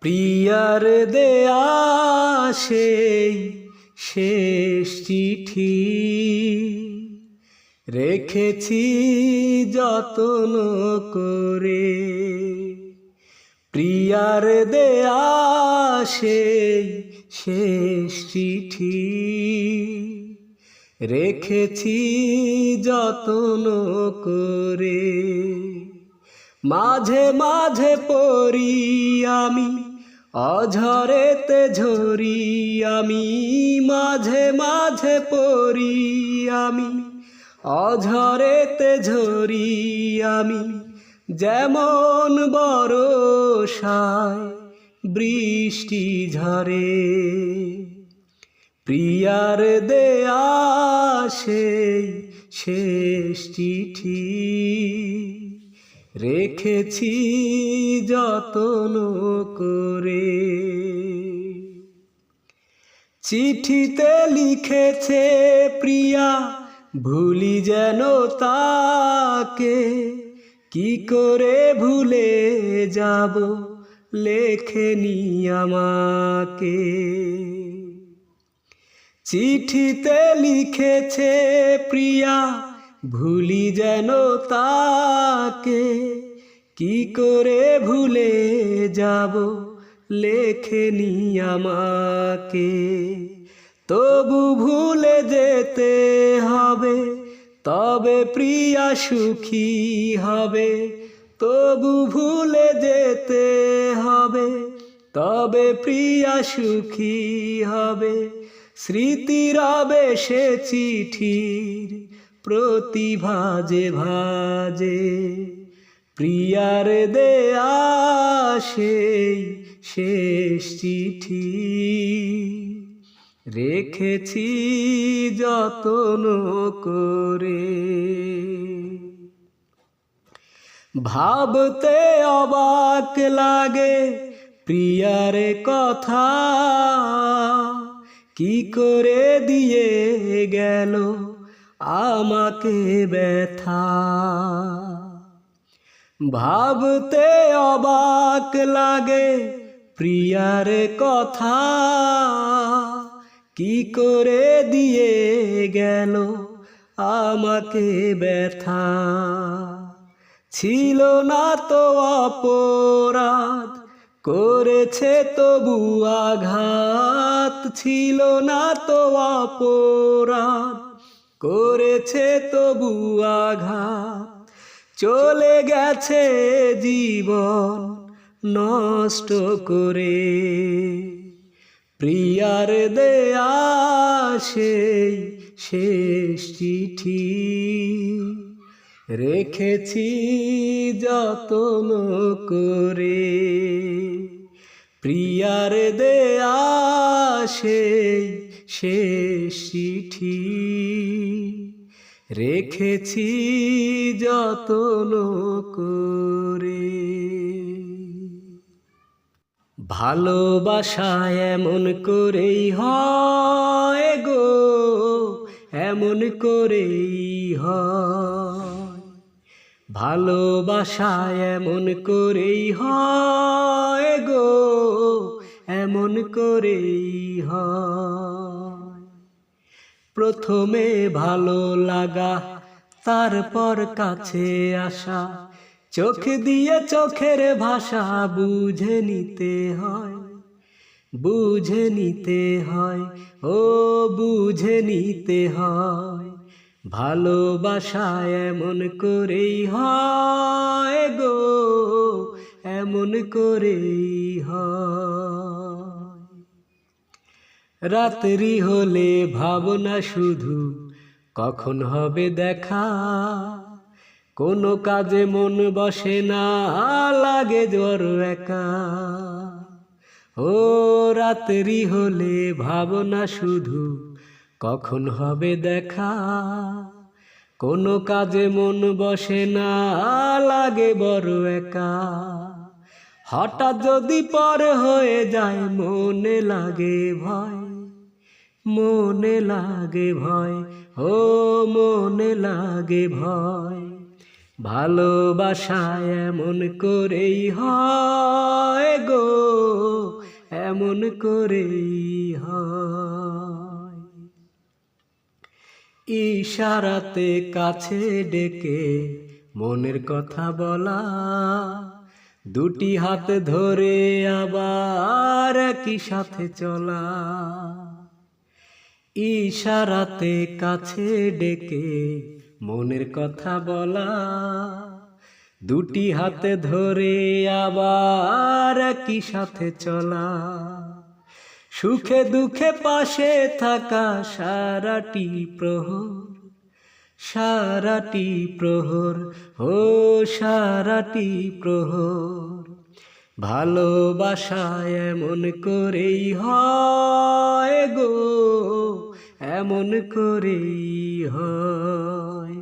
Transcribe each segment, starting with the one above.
প্রিয়ার দেয়া সেই শেষ চিঠি রেখেছি যত্ন করে। প্রিয়ার দেয়া সেই শেষ চিঠি রেখেছি যত্ন করে। মাঝে মাঝে পড়ি আমি অঝরেতে ঝরি, আমি মাঝে মাঝে পড়ি আমি অঝরেতে ঝরি, আমি যেমন বর্ষায় বৃষ্টি ঝরে। প্রিয়ার দেয়া সেই শেষ চিঠি রেখেছি যত্ন করে। চিঠিতে লিখেছে প্রিয়া ভুলি যেন তাকে, কি করে ভুলে যাব লেখেনি আমাকে। চিঠিতে লিখেছে প্রিয়া ভুলি যেন তাকে, কি করে ভুলে যাব লেখেনি আমাকে। তবু ভুলে যেতে হবে তবে প্রিয়া সুখী হবে, তবু ভুলে যেতে হবে তবে প্রিয়া সুখী হবে। স্মৃতি রবে সে চিঠির প্রতি ভাজে ভাজে। প্রিয়ার দেয়া সেই শেষ চিঠি রেখেছি যত্ন করে। ভাবতে অবাক লাগে প্রিয়ার কথা, কি করে দিয়ে গেল আমাকে ব্যথা। ভাবতে অবাক লাগে প্রিয়ার কথা, কি করে দিয়ে গেল আমাকে ব্যথা। ছিল না তো অপরাধ করেছে তবু আঘাত, ছিল না তো অপরাধ করেছে তবু আঘাত। চলে গেছে জীবন নষ্ট করে। প্রিয়ার দেয়া সেই শেষ চিঠি রেখেছি যত্ন করে। প্রিয়ার দেয়া সেই শেষ চিঠি রেখেছি যত্ন করে। ভালোবাসা এমন করেই হয় গো, এমন করেই হয়। ভালোবাসা এমন করেই হয় গো, এমন করেই হয়। প্রথমে ভালো লাগা তারপর কাছে আসা, চোখ দিয়ে চোখের ভাষা বুঝে নিতে হয়, বুঝে নিতে হয়, ও বুঝে নিতে হয়। ভালোবাসা এমন করেই হয় গো, এমন করেই হয়। রাত্রি হলে ভাবনা শুধু কখন হবে দেখা, কোনো কাজে মন বসে না, লাগে জ্বর একা। ও রাত্রি হলে ভাবনা শুধু কখন হবে দেখা, কোনো কাজে মন বসে না, লাগে বড় একা। হঠাৎ যদি পর হয়ে যায় মনে লাগে ভয়, মনে লাগে ভয়, ও মনে লাগে ভয়। ভালোবাসা এমন করেই হয় গো, এমন করেই হয়। ইশারাতে কাছে ডেকে মনের কথা বলা, দুটি হাত ধরে আবার একই সাথে চলা। ইশারাতে কাছে ডেকে মনের কথা বলা, দুটি হাতে ধরে আবার একই সাথে চলা। সুখে দুঃখে পাশে থাকা সারাটি প্রহর, সারাটি প্রহর, ও সারাটি প্রহর। ভালোবাসা এমন করেই হয় গো, এমন করেই হয়।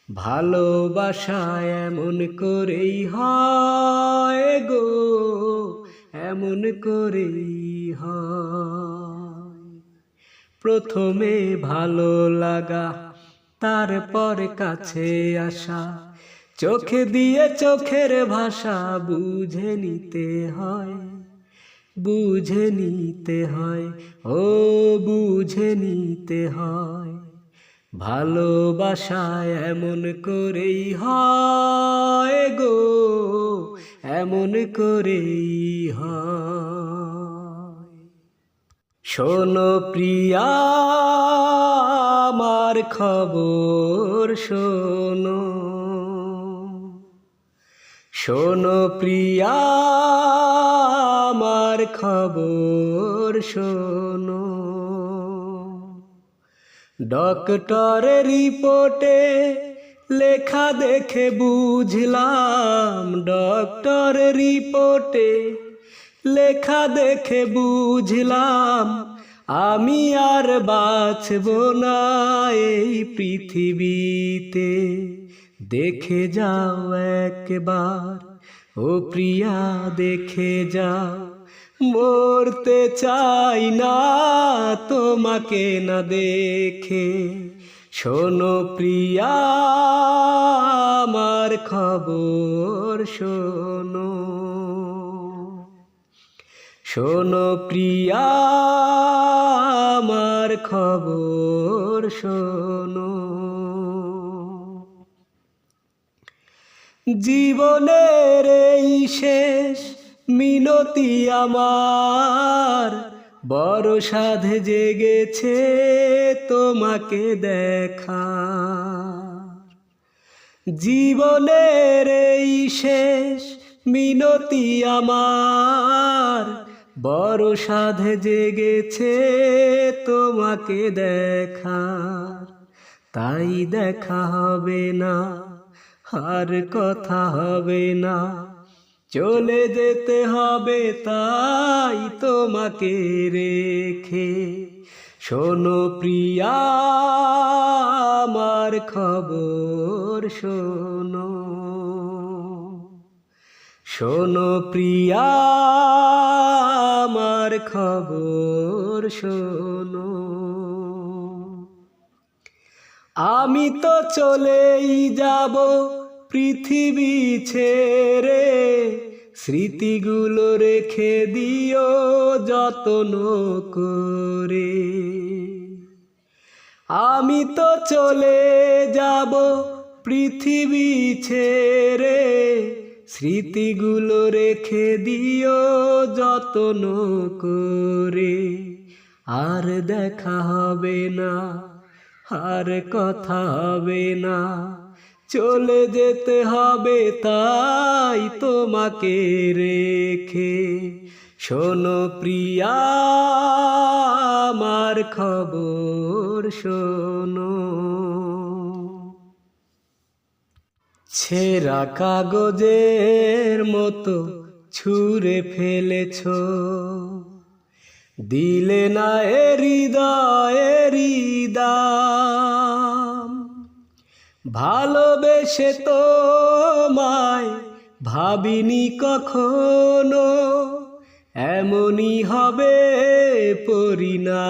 ভালোবাসা এমন করেই হয় গো, এমন করেই হয়। প্রথমে ভালো লাগা, তারপর কাছে আসা, চোখে দিয়ে চোখের ভাষা বুঝে নিতে হয়, বুঝে নিতে হয়, ও বুঝে নিতে হয়। ভালোবাসা এমন করেই হয় গো, এমন করেই হয়। শোনো প্রিয়া আমার খবর শোনো, শোনো প্রিয়া আমার খবর শোনো। ডক্টর রিপোর্টে লেখা দেখে বুঝলাম, ডক্টর রিপোর্টে লেখা দেখে বুঝলাম, আমি আর বাঁচব না এই পৃথিবীতে। দেখে যাও একবার ও প্রিয়া, দেখে যাও, মরতে চাই না তোমাকে না দেখে। শোনো প্রিয়া আমার খবর শোনো, শোনো প্রিয়া আমার খবর শোনো। জীবনের এই শেষ মিনতি আমার, বড় সাধ জেগেছে তোমাকে দেখা। জীবনের এই শেষ মিনতি আমার, বড় সাধ জেগেছে তোমাকে দেখা। তাই দেখা হবে না, আর কথা হবে না, চলে যেতে হবে তাই তোমাকে রেখে। শোনো প্রিয়া আমার খবর শোনো, শোনো প্রিয়া আমার খবর শোনো। আমি তো চলেই যাব পৃথিবী ছেড়ে, স্মৃতিগুলো রেখে দিও যত্ন করে। আমি তো চলে যাব পৃথিবী ছেড়ে, স্মৃতিগুলো রেখে দিও যত্ন করে। আর দেখা হবে না, আর কথা হবে না, চলে যেতে হবে তাই তোমাকে রেখে। শোনো প্রিয়া আমার খবর শোনো। ছেঁড়া কাগজের মতো ছুঁড়ে ফেলেছো, দিলে না এ হৃদয়েরই দাম। ভালোবেসে তোমায় ভাবিনি কখনো, এমনই হবে পরিণাম।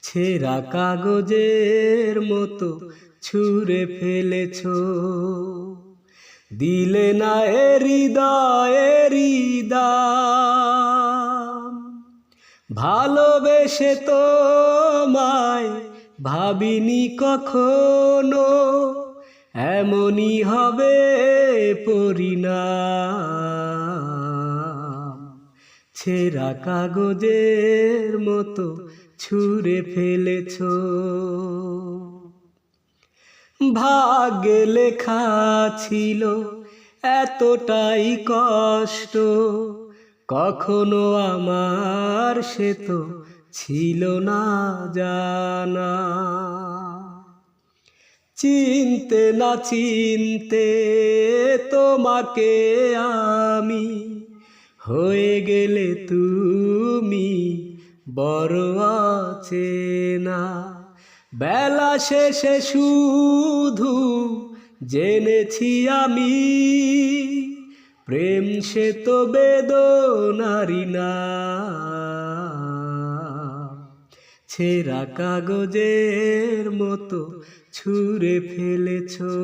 ছেঁড়া কাগজের মতো ছুঁড়ে ফেলেছো, দিলে না এ হৃদয়েরই ভালোবেসে তোমায় ভাবিনি কখনো এমনই হবে পরিণাম। ছেঁড়া কাগজের মতো ছুঁড়ে ফেলেছো। ভাগ্যে লেখা ছিল এতটাই কষ্ট, কখনো আমার সে তো ছিল না জানা। চিনতে না চিনতে তোমাকে আমি হয়ে গেলে তুমি বড় অচেনা। বেলা শেষে শুধু জেনেছি আমি প্রেম সে তো বেদনারি না। ছেঁড়া কাগজের মতো ছুঁড়ে ফেলেছো।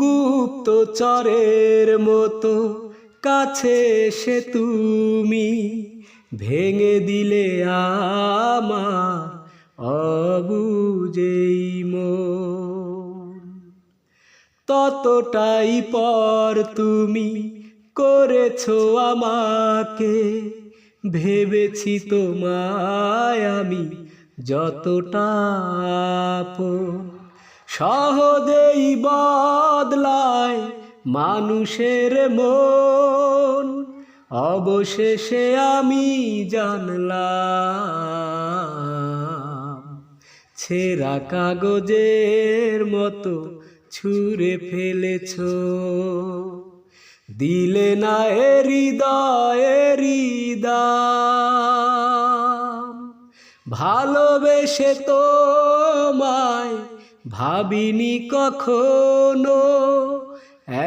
গুপ্তচরের মতো কাছে এসে তুমি ভেঙে দিলে আমার অবুঝেই মন। ততটাই পর তুমি করেছো আমাকে, ভেবেছি তোমায় আমি যতটা আপন। সহজেই বদলায় মানুষের মন, অবশেষে আমি জানলাম ছেঁড়া কাগজের মতো ছুঁড়ে ফেলেছো। দিলে না হৃদয়ের দাম, ভালোবেসে তোমায় ভাবিনি কখনো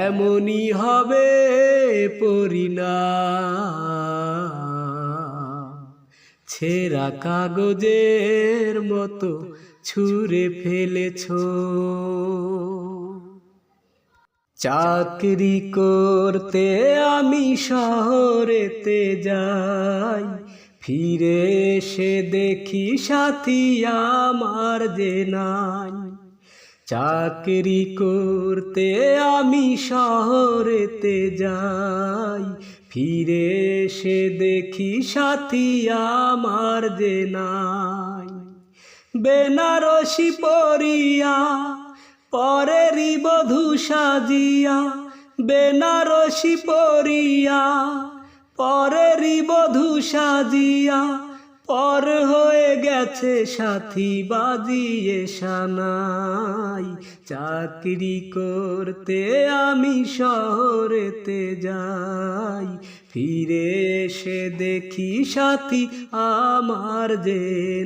এমনই হবে পরিণাম। ছেঁড়া কাগজের মতো ছুঁড়ে ফেলেছো। চাকরি করতে আমি শহরেতে যাই, ফিরে এসে দেখি সাথী আমার যে নাই। চাকরি করতে আমি শহরেতে যাই, ফিরে এসে দেখি সাথী আমার যে নাই। বেনারসি পরিয়া পরেরই বধূ সাজিয়া, বেনারসি পরিয়া পরেরই বধূ সাজিয়া, পর হয়ে গেছে সাথী বাজিয়ে সানাই। চাকরি করতে আমি শহরেতে যাই, ফিরে এসে দেখি সাথী আমার যে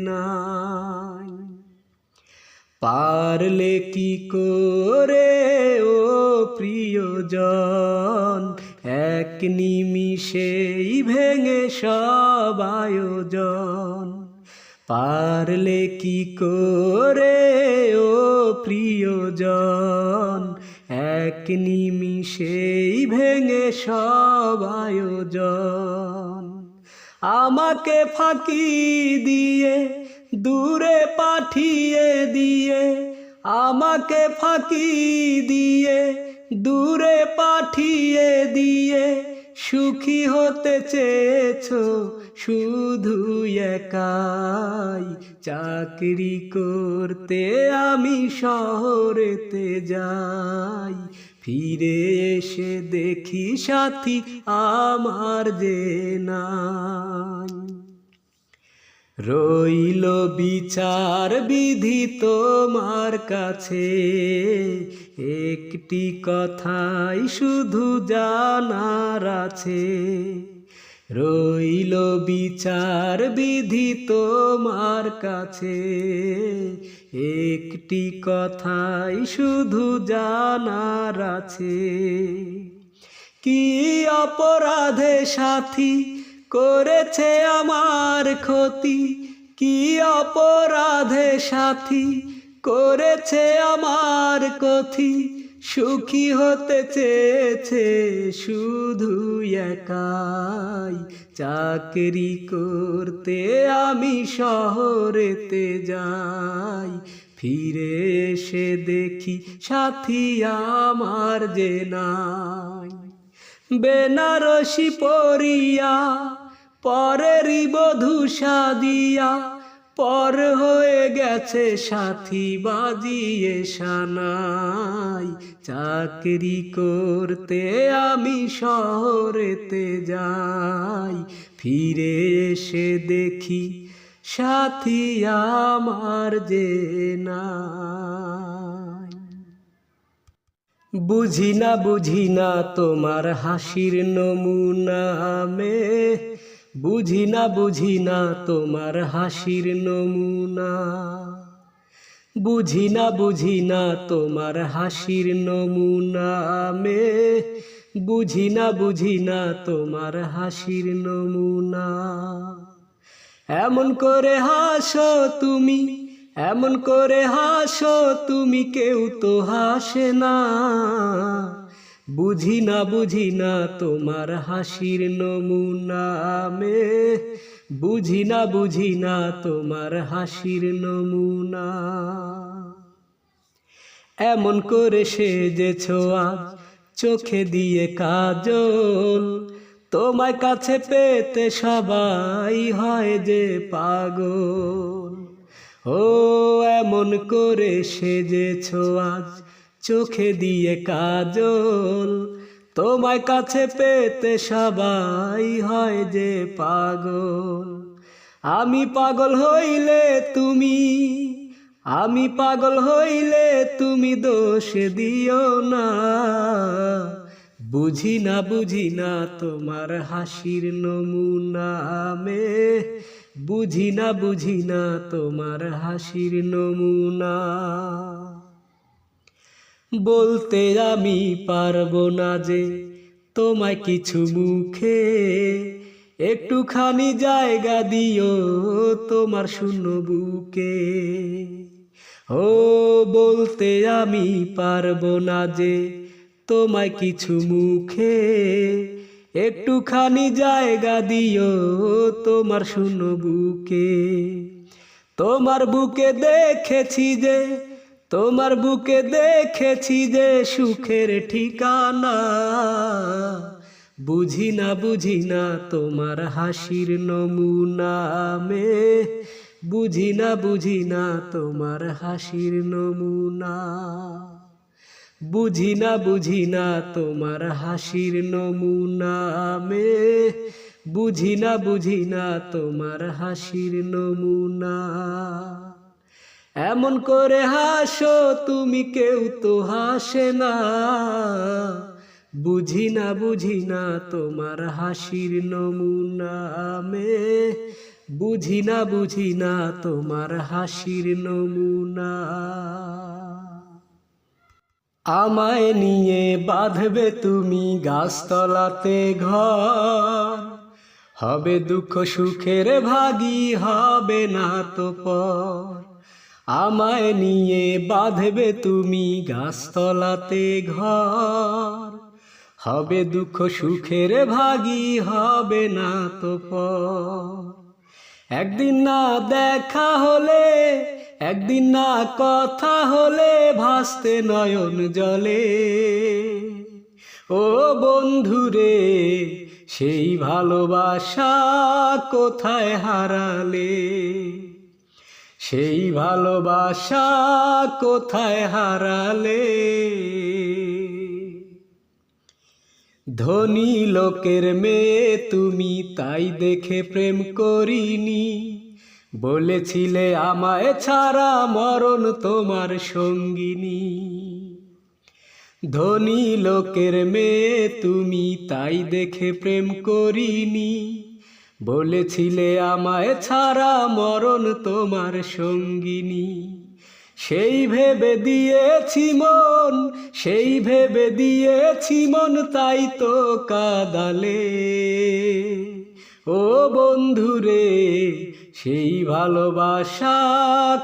নাই। পারলে কি করে ও প্রিয়জন এক নিমিষেই ভেঙে সব আয়োজন। পারলে কি করে ও প্রিয়জন এক নিমিষেই ভেঙে সব আয়োজন। আমাকে ফাঁকি দিয়ে দূরে পাঠিয়ে দিয়ে, আমাকে ফাঁকি দিয়ে দূরে পাঠিয়ে দিয়ে, সুখী হতে চেয়েছো শুধু একাই। চাকরি করতে আমি শহরেতে যাই, ফিরে এসে দেখি সাথী আমার যে নাই। রইল বিচার বিধি তোমার কাছে, একটি কথাই শুধু জানার আছে। রইল বিচার বিধি তোমার কাছে, একটি কথাই শুধু জানার আছে। কি অপরাধে সাথী করেছে আমার ক্ষতি, কি অপরাধে সাথী করেছে আমার ক্ষতি, সুখী হতে চেয়েছে শুধু একাই। চাকরি করতে আমি শহরেতে যাই, ফিরে এসে দেখি সাথী আমার যে নাই। বেনারসি পরিয়া পরেরই বধূ সাদিয়া, পর হয়ে গেছে সাথী বাজিয়ে সানাই। চাকরি করতে আমি শহরেতে যাই, ফিরে এসে দেখি সাথী আমার যে নাই। বুঝি না তোমার হাসির নমুনা মে, বুঝি না তোমার হাসির নমুনা, বুঝি না তোমার হাসির নমুনা মে, বুঝি না তোমার হাসির নমুনা। এমন করে হাসো তুমি, এমন করে হাসো তুমি, কেউ তো হাসে না। বুঝি না তোমার হাসির নমুনা মে, বুঝি না তোমার হাসির নমুনা। এমন করে সেজেছো আজ চোখে দিয়ে কাজল, তোমার কাছে পেতে সবাই হয় যে পাগল। ও এমন করে সেজেছো আজ চোখে দিয়ে কাজল, তোমার কাছে পেতে সবাই হয় যে পাগল। আমি পাগল হইলে তুমি, আমি পাগল হইলে তুমি দোষ দিও না। বুঝি না তোমার হাসির নমুনা মে, বুঝি না তোমার হাসির নমুনা। বলতে আমি পারবো না যে তোমায় কিছু মুখে, একটুখানি জায়গা দিও তোমার শূন্য বুকে। ও বলতে আমি পারবো না যে তোমায় কিছু মুখে, একটুখানি জায়গা দিও তোমার শূন্য বুকে। তোমার বুকে দেখেছি যে, তোমার বুকে দেখেছি যে সুখের ঠিকানা। বুঝি না তোমার হাসির নমুনা মে, বুঝি না তোমার হাসির নমুনা। বুঝি না তোমার হাসির নমুনা মে, বুঝি না তোমার হাসির নমুনা। এমন করে হাসো তুমি, কেউ তো হাসে না। বুঝি না তোমার হাসির নমুনা মে, বুঝি না তোমার হাসির নমুনা। আমায় নিয়ে বাঁধবে তুমি গাছতলাতে ঘর, হবে দুঃখ সুখের ভাগী হবে না তো পর। আমায় নিয়ে বাঁধবে তুমি গাছতলাতে ঘর, হবে দুঃখ সুখের ভাগী হবে না তো পর। একদিন না দেখা হলে, একদিন না কথা হলে ভাসতে নয়ন জলে। ও বন্ধুরে সেই ভালোবাসা কোথায় হারালে, সেই ভালোবাসা কোথায় হারালে। ধনী লোকের মেয়ে তুমি তাই দেখে প্রেম করিনি, বলেছিলে আমায় ছাড়া মরণ তোমার সঙ্গিনী। ধনী লোকের মেয়ে তুমি তাই দেখে প্রেম করিনি, বলেছিলে আমায় ছাড়া মরণ তোমার সঙ্গিনী। সেই ভেবে দিয়েছি মন, সেই ভেবে দিয়েছি মন, তাই তো কাঁদালে। ও বন্ধুরে সেই ভালোবাসা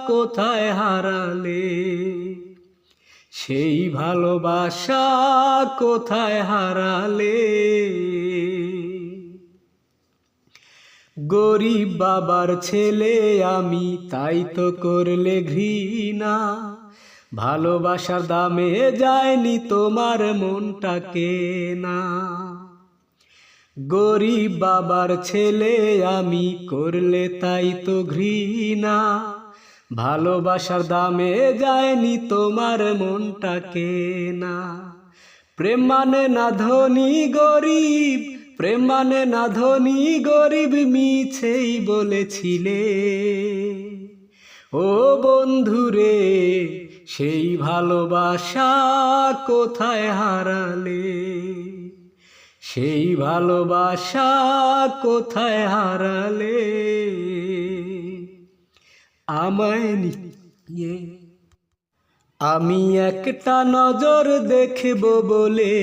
কোথায় হারালে, সেই ভালোবাসা কোথায় হারালে? গরিব বাবার ছেলে আমি, তাই তো করলে ঘৃণা। ভালোবাসার দামে যায়নি তোমার মনটা কেনা। গরিব বাবার ছেলে আমি, করলে তাই তো ঘৃণা। ভালোবাসার দামে যায়নি তোমার মনটা কেনা। প্রেম মানে না ধনী গরিব, প্রেম মানে না ধনী গরিব, মিছেই বলেছিলে। ও বন্ধুরে, সেই ভালোবাসা কোথায় হারালে? সেই ভালোবাসা কোথায় হারালে? আমায় নিয়ে আমি একটা নজর দেখব বলে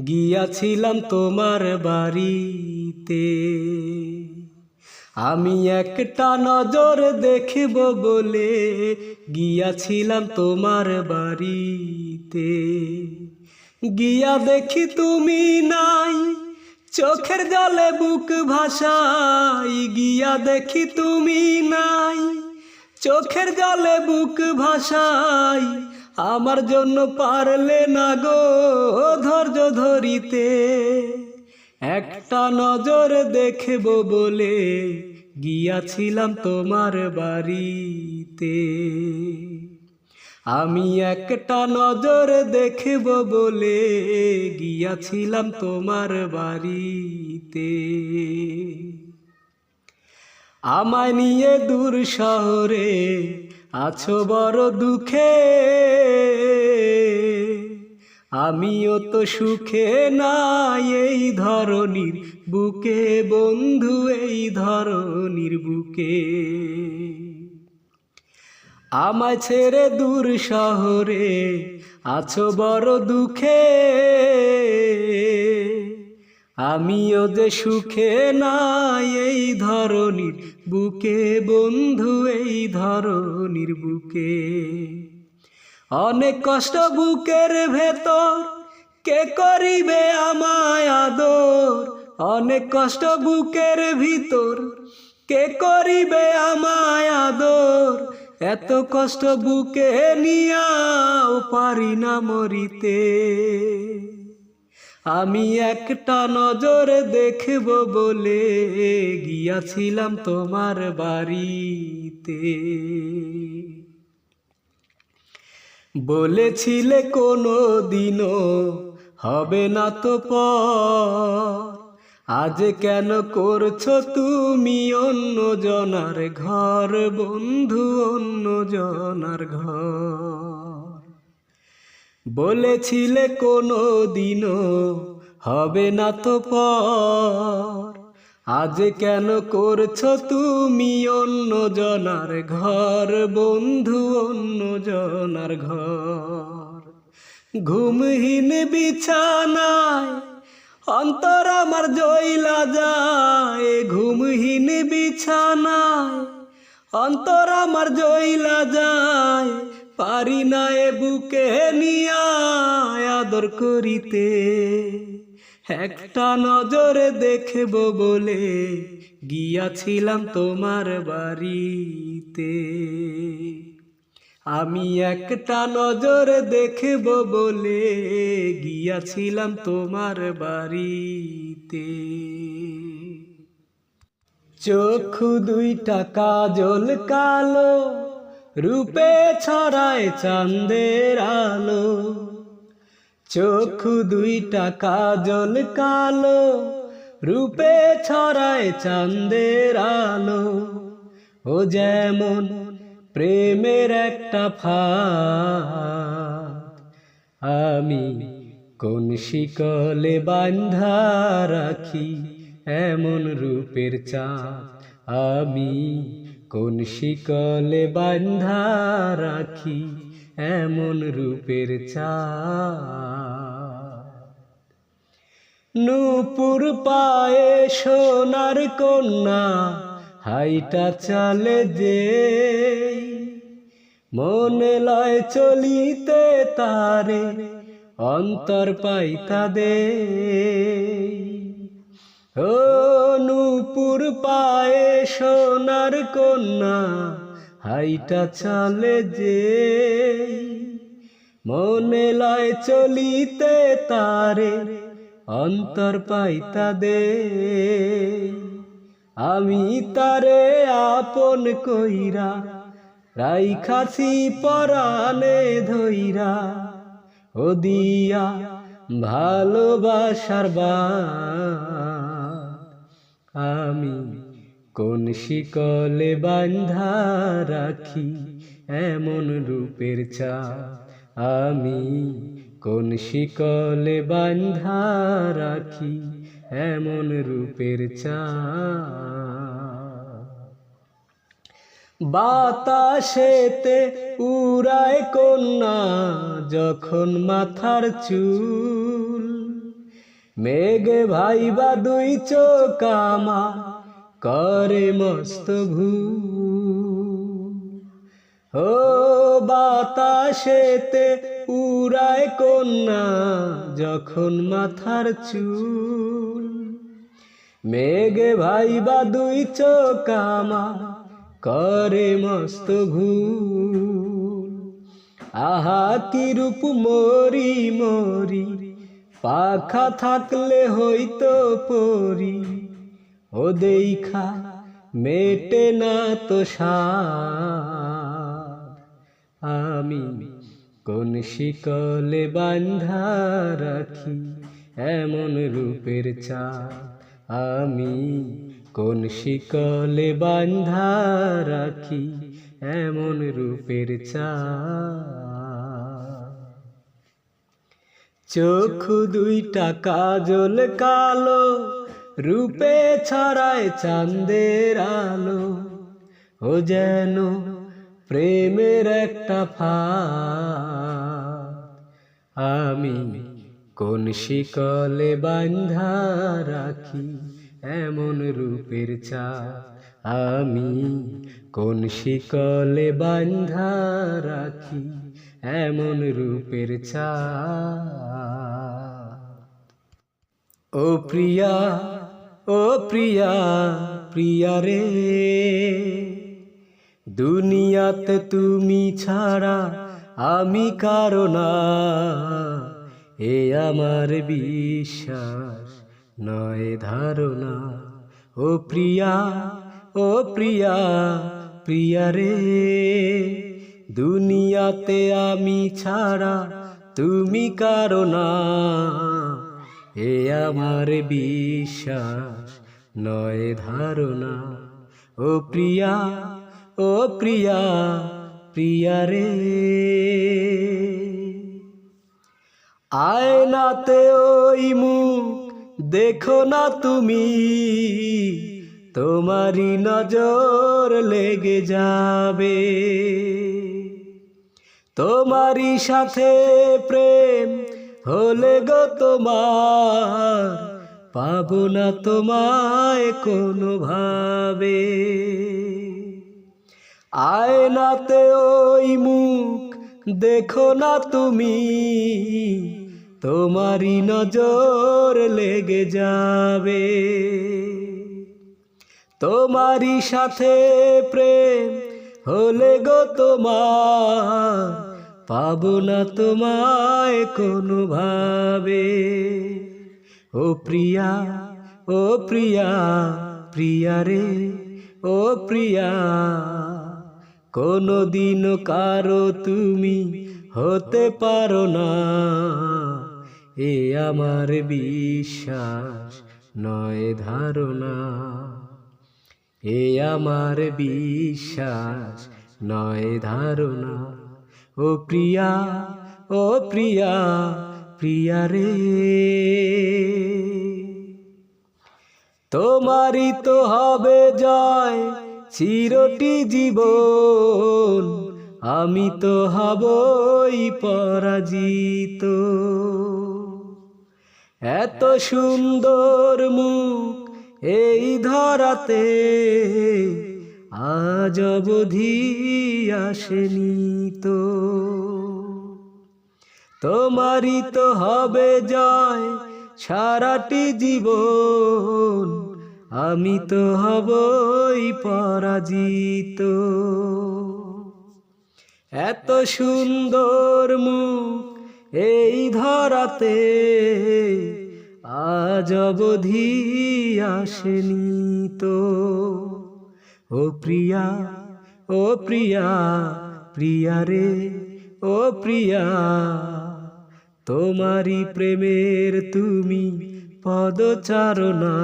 গিয়াছিলাম তোমার বাড়িতে। আমি একটা নজর দেখব বলে গিয়াছিলাম তোমার বাড়িতে। গিয়া দেখি তুমি নাই, চোখের জলে বুক ভাসাই। গিয়া দেখি তুমি নাই, চোখের জলে বুক ভাসাই। আমার জন্য পারলে না গো ধৈর্য ধরিতে। একটা নজর দেখব বলে গিয়াছিলাম তোমার বাড়িতে। আমি একটা নজর দেখব বলে গিয়াছিলাম তোমার বাড়িতে। আমায় নিয়ে দূর শহরে আছো বড় দুঃখে, আমিও তো সুখে নাই এই ধরনীর বুকে বন্ধু, এই ধরনীর বুকে। আমায় ছেড়ে দূর শহরে আছো বড় দুঃখে, আমিও যে সুখে নাই এই ধরনীর বুকে বন্ধু, এই ধরনীর বুকে। অনেক কষ্ট বুকের ভেতর, কে করিবে আমায় আদর? অনেক কষ্ট বুকের ভিতর, কে করিবে আমায় আদর? এত কষ্ট বুকে নিয়াও পারি না মরিতে। আমি একটা নজর দেখব বলে গিয়াছিলাম তোমার বাড়িতে। বলেছিলে কোনো দিনও হবে না তো পর, আজ কেন করছো তুমি অন্য জনার ঘর বন্ধু, অন্য জনার ঘর? বলেছিলে কোনো দিনও হবে না তো পর, আজ কেন করছো তুমি অন্য জনার ঘর বন্ধু, অন্য জনার ঘর? ঘুমহীন বিছানায় অন্তর আমার জ্বলা যায়। ঘুমহীন বিছানায় অন্তর আমার জ্বলা যায়। পারি না এ বুকে নিয়া আদর করিতে। একটা নজরে দেখব বলে গিয়াছিলাম তোমার বাড়িতে। আমি একটা নজর দেখব বলে গিয়াছিলাম তোমার বাড়িতে। চক্ষু দুইটা কাজল কালো, রূপে ছড়ায় চাঁদের আলো। চক্ষু দুইটা কাজল কালো, রূপে ছড়ায় চাঁদের আলো। ও যেমন প্রেমের একটা ফাঁদ, আমি কোন শিকলে বাঁধা রাখি এমন রূপের চাঁদ। আমি কোন শিকলে বাঁধা রাখি এমন রূপের চাঁদ। নূপুর পায়ে সোনার কন্যা, হাইটা চালে যে মনে লয় চলিতে তারে অন্তর পাইতা দে ও নূপুর পায়ে সোনার কন্যা হাইটা চলে যে মনে লয় চলিতে তারে অন্তর পাইতা দে আমি তারে আপন কইরা রাইখাছি পরাণে ধইরা ও দিয়া ভালোবাসার বাঁধ আমি কোন শিকলে বাঁধা রাখি এমন রূপের চাঁদ আমি কোন শিকলে বাঁধা রাখি এমন রূপের চাঁদ বাতাসেতে উড়ায় কন্যা যখন মাথার চুল মেঘে ভাইবা দুই চোখ আমার করে মস্ত ভুল ও বাতাসেতে উড়ায় কন্যা যখন মাথার চুল মেঘে ভাইবা দুই চোখ আমার করে মস্ত ভুল আহা কি রূপ মরি মরি পাখা থাকলে হইতো পরি ও দেখা মেটে না তো সাধ আমি কোন শিকলে বাঁধা রাখি এমন রূপের চাঁদ আমি কোন শিকলে বাঁধা রাখি এমন রূপের চাঁদ চোখ দুইটা কাজল কালো রূপে ছড়ায় চাঁদের আলো ও যেন প্রেমের একটা ফাঁদ আমি কোন শিকলে বাঁধা রাখি এমন রূপের চাঁদ আমি কোন শিকলে বাঁধা রাখি এমন রূপের চাঁদ ও প্রিয়া প্রিয়া রে দুনিয়াতে তুমি ছাড়া আমি কারো না এ আমার বিশ্বাস নয় ধারণা ও প্রিয়া প্রিয়া রে দুনিয়াতে আমি ছাড়া তুমি কারো না এ আমার বিশ্বাস নয় ধারণা ও প্রিয়া প্রিয়া রে আয়নাতে ওই মুখ দেখো না তুমি তোমারই নজর লেগে যাবে তোমারই সাথে প্রেম হলে গো তোমার পাবো না তোমায় কোনো ভাবে আয়নাতে ওই মুখ দেখো না তুমি তোমারই নজর লেগে যাবে তোমারই সাথে প্রেম হলে গো তোমার পাবো না তোমায় কোনো ভাবে ও প্রিয়া প্রিয়া রে ও প্রিয়া কোনদিন কারো তুমি হতে পারো না এ আমার বিশ্বাস নয় ধারণা এ আমার বিশ্বাস নয় ধারণা ও প্রিয়া প্রিয়া রে তোমারই তো হবে জয় চিরটি জীবন আমি তো হবই পরাজিত এত সুন্দর মুখ এই ধরাতে আজ অবধি আসেনি তো। তোমারই তো হবে জয় সারাটি জীবন, আমি তো হবই পরাজিত। এত সুন্দর মুখ এই ধরাতে আজ অবধি আসেনি তো। ও প্রিয়া, ও প্রিয়া, প্রিয়া রে, ও প্রিয়া, তোমারি প্রেমের তুমি পদচারণা,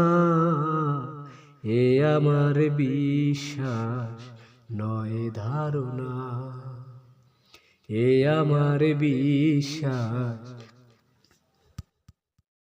এ আমার বিশ্বাস নয় ধারণা, এ আমার বিশ্বাস